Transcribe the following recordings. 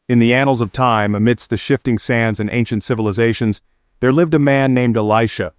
In the annals of time, amidst the shifting sands and ancient civilizations, there lived a man named Elisha.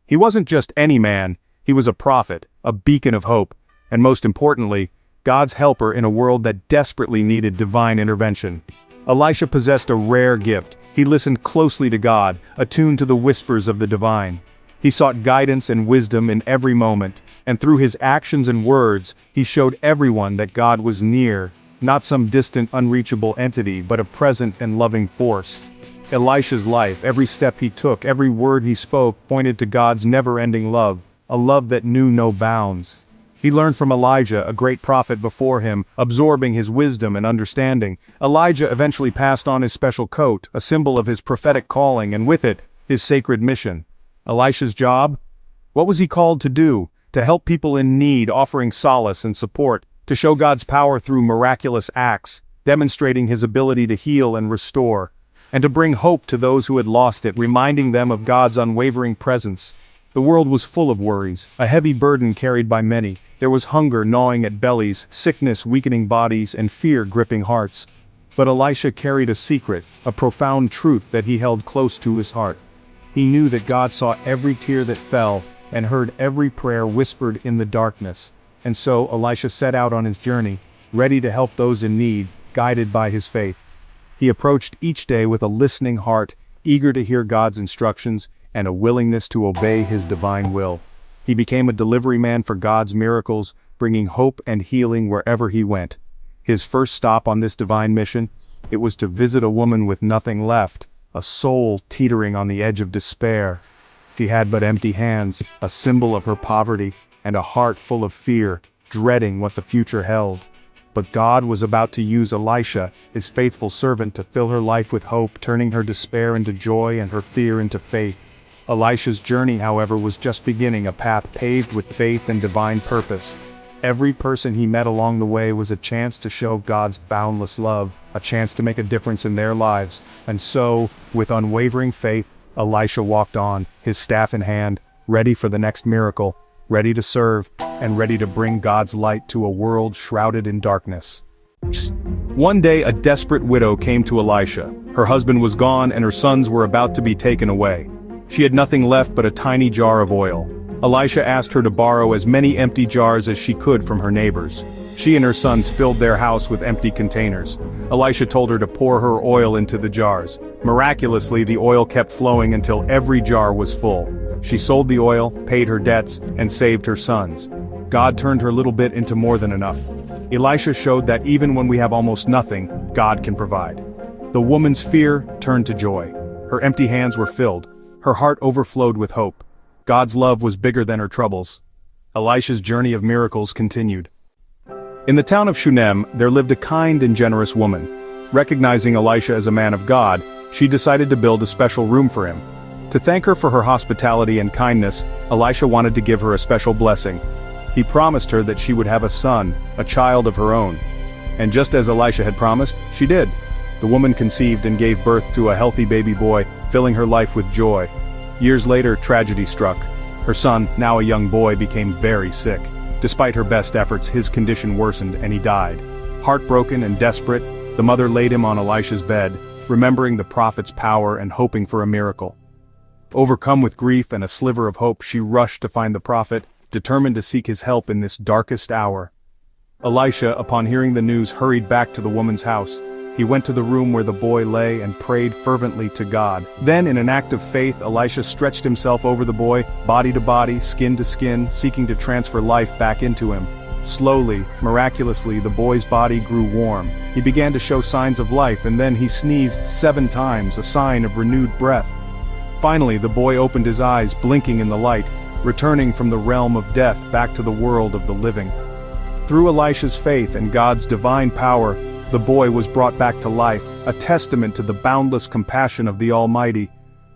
He wasn't just any man, he was a prophet, a beacon of hope, and most importantly, God's helper in a world that desperately needed divine intervention. Elisha possessed a rare gift. He listened closely to God, attuned to the whispers of the divine. He sought guidance and wisdom in every moment, and through his actions and words, he showed everyone that God was near, not some distant, unreachable entity, but a present and loving force. Elisha's life, every step he took, every word he spoke, pointed to God's never-ending love, a love that knew no bounds. He learned from Elijah, a great prophet before him, absorbing his wisdom and understanding. Elijah eventually passed on his special coat, a symbol of his prophetic calling, and with it, his sacred mission. Elisha's job? What was he called to do? To help people in need, offering solace and support, to show God's power through miraculous acts, demonstrating his ability to heal and restore, and to bring hope to those who had lost it, reminding them of God's unwavering presence. The world was full of worries, a heavy burden carried by many. There was hunger gnawing at bellies, sickness weakening bodies, and fear gripping hearts. But Elisha carried a secret, a profound truth that he held close to his heart. He knew that God saw every tear that fell, and heard every prayer whispered in the darkness. And so Elisha set out on his journey, ready to help those in need, guided by his faith. He approached each day with a listening heart, eager to hear God's instructions, and a willingness to obey his divine will. He became a delivery man for God's miracles, bringing hope and healing wherever he went. His first stop on this divine mission, it was to visit a woman with nothing left, a soul teetering on the edge of despair. She had but empty hands, a symbol of her poverty, and a heart full of fear, dreading what the future held. But God was about to use Elisha, his faithful servant, to fill her life with hope, turning her despair into joy and her fear into faith. Elisha's journey, however, was just beginning, a path paved with faith and divine purpose. Every person he met along the way was a chance to show God's boundless love, a chance to make a difference in their lives. And so, with unwavering faith, Elisha walked on, his staff in hand, ready for the next miracle, ready to serve, and ready to bring God's light to a world shrouded in darkness. One day, a desperate widow came to Elisha. Her husband was gone and her sons were about to be taken away. She had nothing left but a tiny jar of oil. Elisha asked her to borrow as many empty jars as she could from her neighbors. She and her sons filled their house with empty containers. Elisha told her to pour her oil into the jars. Miraculously, the oil kept flowing until every jar was full. She sold the oil, paid her debts, and saved her sons. God turned her little bit into more than enough. Elisha showed that even when we have almost nothing, God can provide. The woman's fear turned to joy. Her empty hands were filled. Her heart overflowed with hope. God's love was bigger than her troubles. Elisha's journey of miracles continued. In the town of Shunem, there lived a kind and generous woman. Recognizing Elisha as a man of God, she decided to build a special room for him. To thank her for her hospitality and kindness, Elisha wanted to give her a special blessing. He promised her that she would have a son, a child of her own. And just as Elisha had promised, she did. The woman conceived and gave birth to a healthy baby boy, filling her life with joy. Years later, tragedy struck. Her son, now a young boy, became very sick. Despite her best efforts, his condition worsened and he died. Heartbroken and desperate, the mother laid him on Elisha's bed, remembering the prophet's power and hoping for a miracle. Overcome with grief and a sliver of hope, she rushed to find the prophet, determined to seek his help in this darkest hour. Elisha, upon hearing the news, hurried back to the woman's house. He went to the room where the boy lay and prayed fervently to God. Then, in an act of faith, Elisha stretched himself over the boy, body to body, skin to skin, seeking to transfer life back into him. Slowly, miraculously, the boy's body grew warm. He began to show signs of life, and then he sneezed 7 times, a sign of renewed breath. Finally, the boy opened his eyes, blinking in the light, returning from the realm of death back to the world of the living. Through Elisha's faith and God's divine power, the boy was brought back to life, a testament to the boundless compassion of the Almighty.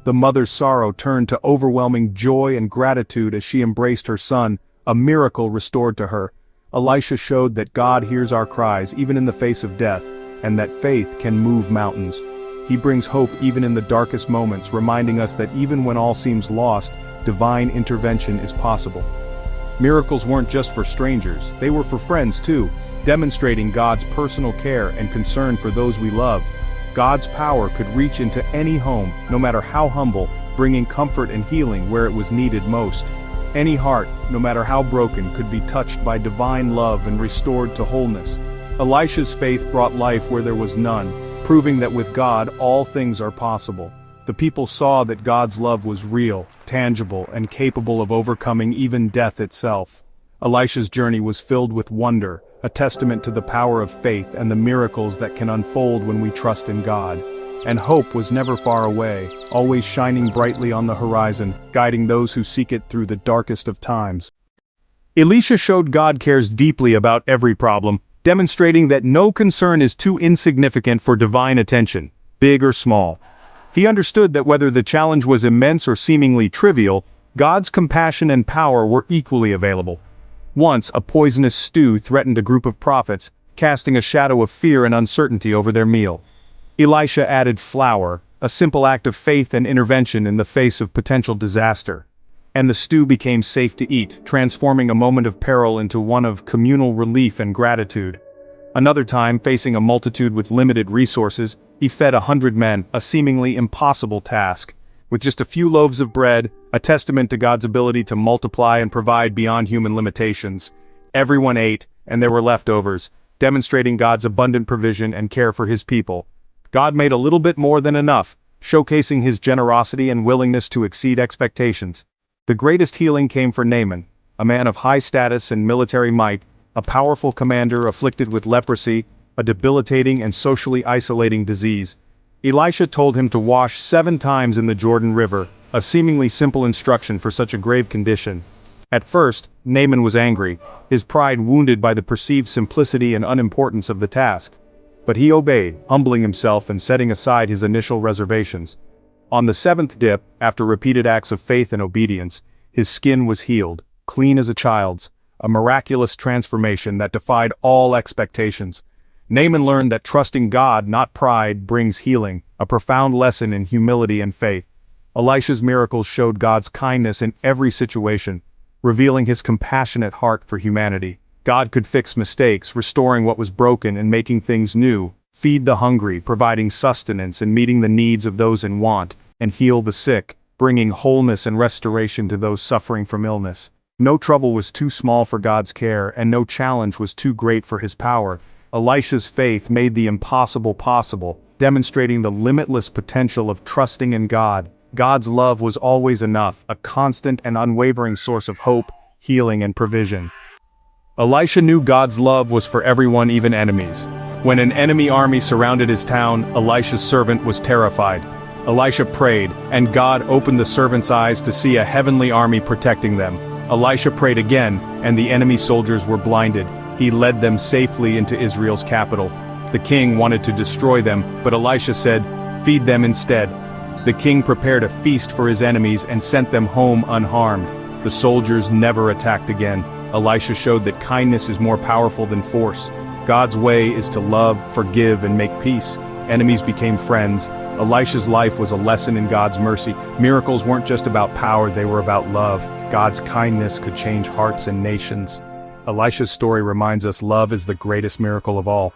The mother's sorrow turned to overwhelming joy and gratitude as she embraced her son, a miracle restored to her. Elisha showed that God hears our cries even in the face of death, and that faith can move mountains. He brings hope even in the darkest moments, reminding us that even when all seems lost, divine intervention is possible. Miracles weren't just for strangers, they were for friends too, demonstrating God's personal care and concern for those we love. God's power could reach into any home, no matter how humble, bringing comfort and healing where it was needed most. Any heart, no matter how broken, could be touched by divine love and restored to wholeness. Elisha's faith brought life where there was none, proving that with God all things are possible. The people saw that God's love was real, tangible, and capable of overcoming even death itself. Elisha's journey was filled with wonder, a testament to the power of faith and the miracles that can unfold when we trust in God. And hope was never far away, always shining brightly on the horizon, guiding those who seek it through the darkest of times. Elisha showed God cares deeply about every problem, demonstrating that no concern is too insignificant for divine attention, big or small. He understood that whether the challenge was immense or seemingly trivial, God's compassion and power were equally available. Once, a poisonous stew threatened a group of prophets, casting a shadow of fear and uncertainty over their meal. Elisha added flour, a simple act of faith and intervention in the face of potential disaster. And the stew became safe to eat, transforming a moment of peril into one of communal relief and gratitude. Another time, facing a multitude with limited resources, he fed 100 men, a seemingly impossible task. With just a few loaves of bread, a testament to God's ability to multiply and provide beyond human limitations. Everyone ate, and there were leftovers, demonstrating God's abundant provision and care for his people. God made a little bit more than enough, showcasing his generosity and willingness to exceed expectations. The greatest healing came for Naaman, a man of high status and military might, a powerful commander afflicted with leprosy, a debilitating and socially isolating disease. Elisha told him to wash 7 times in the Jordan River, a seemingly simple instruction for such a grave condition. At first, Naaman was angry, his pride wounded by the perceived simplicity and unimportance of the task. But he obeyed, humbling himself and setting aside his initial reservations. On the 7th dip, after repeated acts of faith and obedience, his skin was healed, clean as a child's, a miraculous transformation that defied all expectations. Naaman learned that trusting God, not pride, brings healing, a profound lesson in humility and faith. Elisha's miracles showed God's kindness in every situation, revealing his compassionate heart for humanity. God could fix mistakes, restoring what was broken and making things new, feed the hungry, providing sustenance and meeting the needs of those in want, and heal the sick, bringing wholeness and restoration to those suffering from illness. No trouble was too small for God's care, and no challenge was too great for his power. Elisha's faith made the impossible possible, demonstrating the limitless potential of trusting in God. God's love was always enough, a constant and unwavering source of hope, healing and provision. Elisha knew God's love was for everyone, even enemies. When an enemy army surrounded his town, Elisha's servant was terrified. Elisha prayed, and God opened the servant's eyes to see a heavenly army protecting them. Elisha prayed again, and the enemy soldiers were blinded. He led them safely into Israel's capital. The king wanted to destroy them, but Elisha said, "Feed them instead." The king prepared a feast for his enemies and sent them home unharmed. The soldiers never attacked again. Elisha showed that kindness is more powerful than force. God's way is to love, forgive, and make peace. Enemies became friends. Elisha's life was a lesson in God's mercy. Miracles weren't just about power, they were about love. God's kindness could change hearts and nations. Elisha's story reminds us love is the greatest miracle of all.